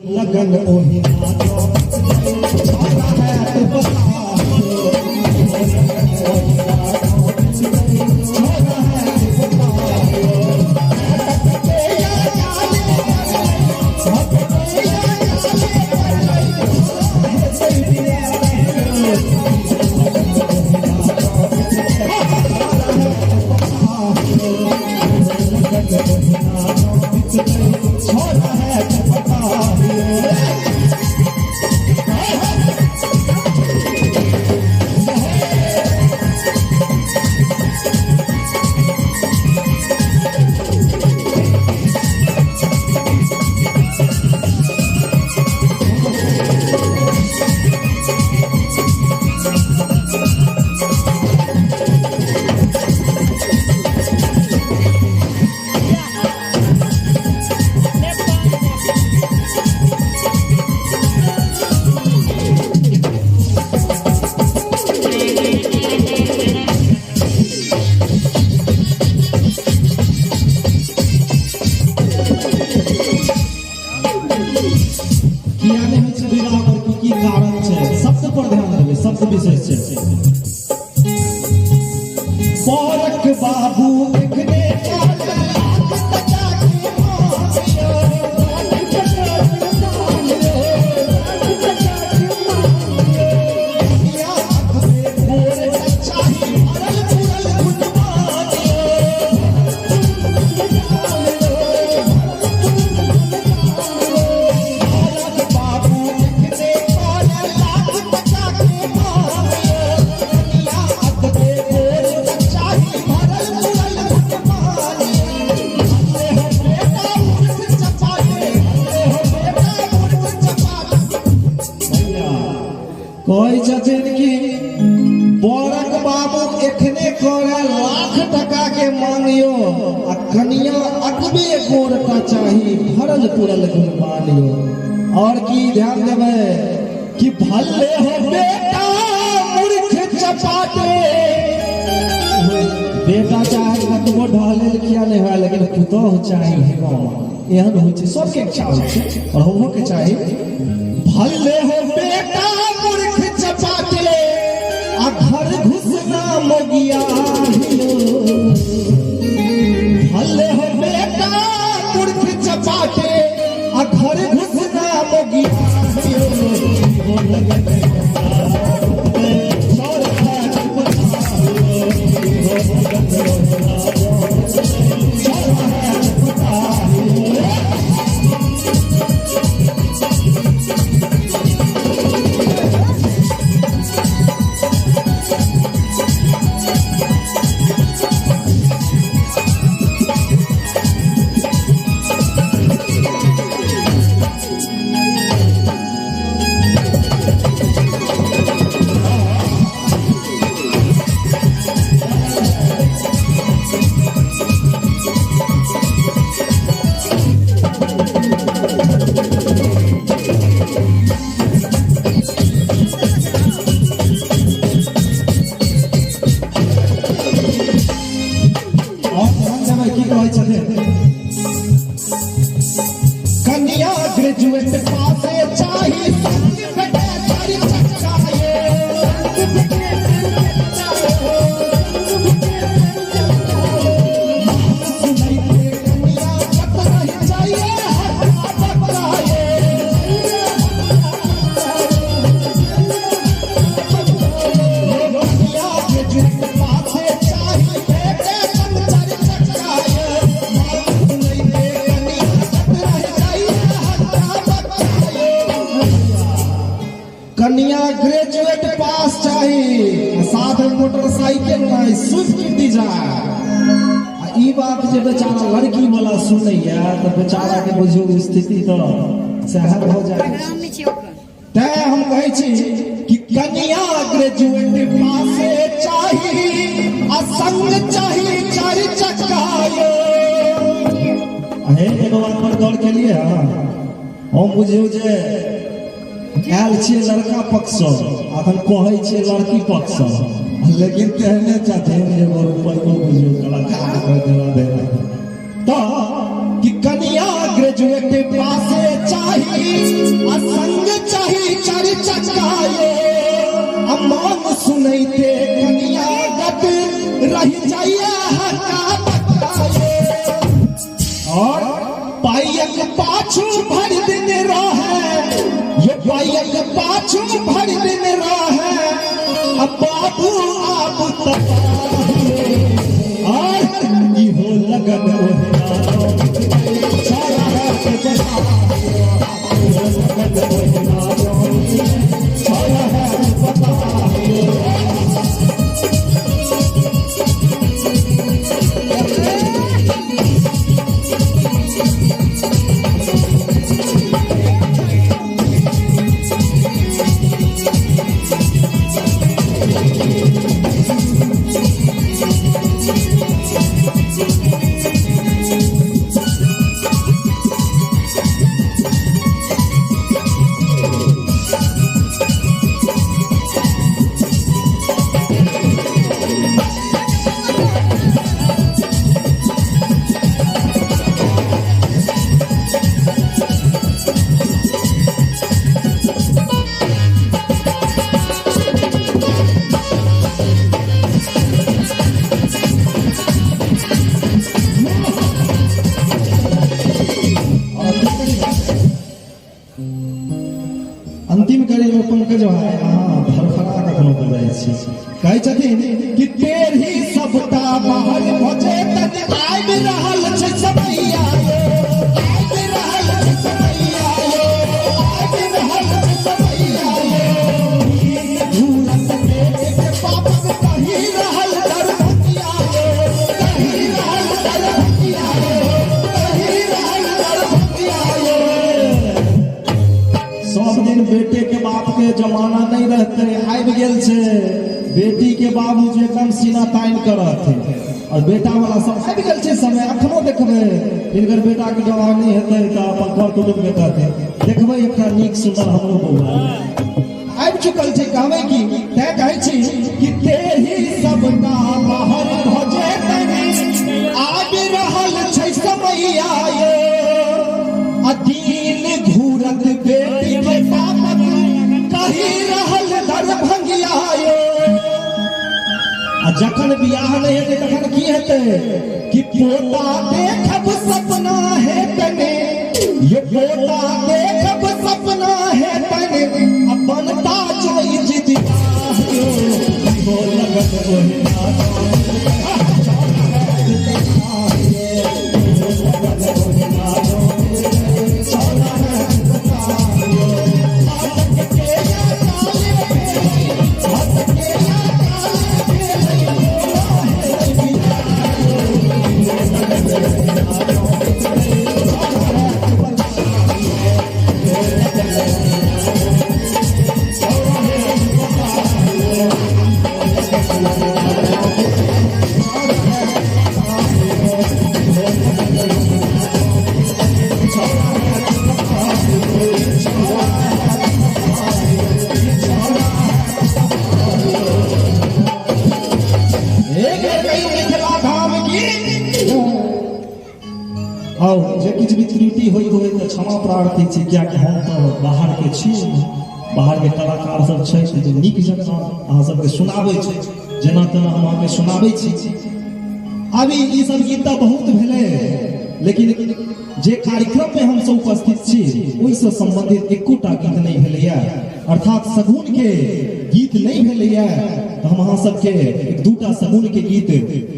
लगन ओही शब्द पर ध्यान देवे, शब्द विशेष पौरख बाबू देखने कोई छथिन कि बड़क बाबू एखने करे लाख टका के मांगियो आ कनिया अकबे गोरटा चाही भरल पुरल गुणमानियो। और की ध्यान देवे कि भले हो बेटा मूर्ख चपाटे, बेटा चाहे कतबो ढाले किया नहीं हुआ, लेकिन पुतोह चाही एहन हो छै, सबके इच्छा होइ छै और होबो के चाही। भले हो बेटा चपाटे आ घर घुसना मगिया, भले हो बेटा मूर्ख चपाटे आ घर घुसना मगिया। कन्या ग्रेजुएट पासे चाही कन्या ग्रेजुएट पास चाहिए, साथ में मोटरसाइकिल नहीं स्विफ्ट डिजायर। ई बात जे बेचारा लड़की वाला सुनैया तो बेचारा के बुझियो स्थिति तो सहर हो जाए। तै हम कहै छी कि कन्या ग्रेजुएट पास चाहिए आ संग चाहिए चार चक्का यो। अहे एक बात पर गौर के लिए हम बुझियो जे आयल छियै लड़का पक्ष अखन कहै छियै लड़की पक्ष, लेकिन कहने चाहते एगो रुपया बुझियो कलाकार कर देना दे तो कि कन्या ग्रेजुएट पासे चाही असंग चाही चारि चक्काए अमान सुनैते कनिया गत रही जाइए हका बक्काए और पाइक पाछू भर दिन रहे ये पाइक पाछू भर दिन रहे अब बाबू आप और इहो लगन अंतिम कड़ी में पंकज भरफरा कखनो बजाय छी कहै छथिन कि तेरही सबटा बाहर भजे तक आबि रहल छै समैया आबि रहल छै समैया आबि रहल छै समैया दूरत के पापक कहि रहल दरभंगिया कहि रहल दरभंगिया कहि रहल दरभंगिया सब दिन बेटे के बाप के जमाना नहीं रहते आबि गेल छै बेटी के बाबूजी एकदम सीना तान करत और बेटा वाला सब आबि गेल छै समय अखनो देखबै इनकर बेटा के जवानी हेतै त अपन घर कुटुंब के कहते देखबै एकटा नीक सुंदर हमरो बौआ आबि चुकल छै कहबै की तै कहै छी कि तेरही सबटा बाहर भजे तनी आबि रहल छै समैया अदीन घूरत बेटी के बाप कहि रहल दरभंगिया आ जखन बियाह नहीं हेतै तखन की हेतै कि पोता देखब सपना हेतने ये पोता देखब सपना हेतने अब बनता जाई जिदिया हो लगत और जे किछ भी त्रुटि होई तो क्षमा प्रार्थी छी कियाकि हम तो बाहर के छी बाहर के कलाकार सब छै जे नीक जकाँ अहाँ सबके सुनाबै छै जेना तेना हम अहाँके सुनाबै छी अभी ई सब गीत तो बहुत भेलै लेकिन जे कार्यक्रम में हम सब उपस्थित छी ओहि से संबंधित एकोटा गीत नहीं भेलैया अर्थात सगुन के गीत नहीं भेलैया तो हम अहाँ सबके एक दूटा सगुन के गीत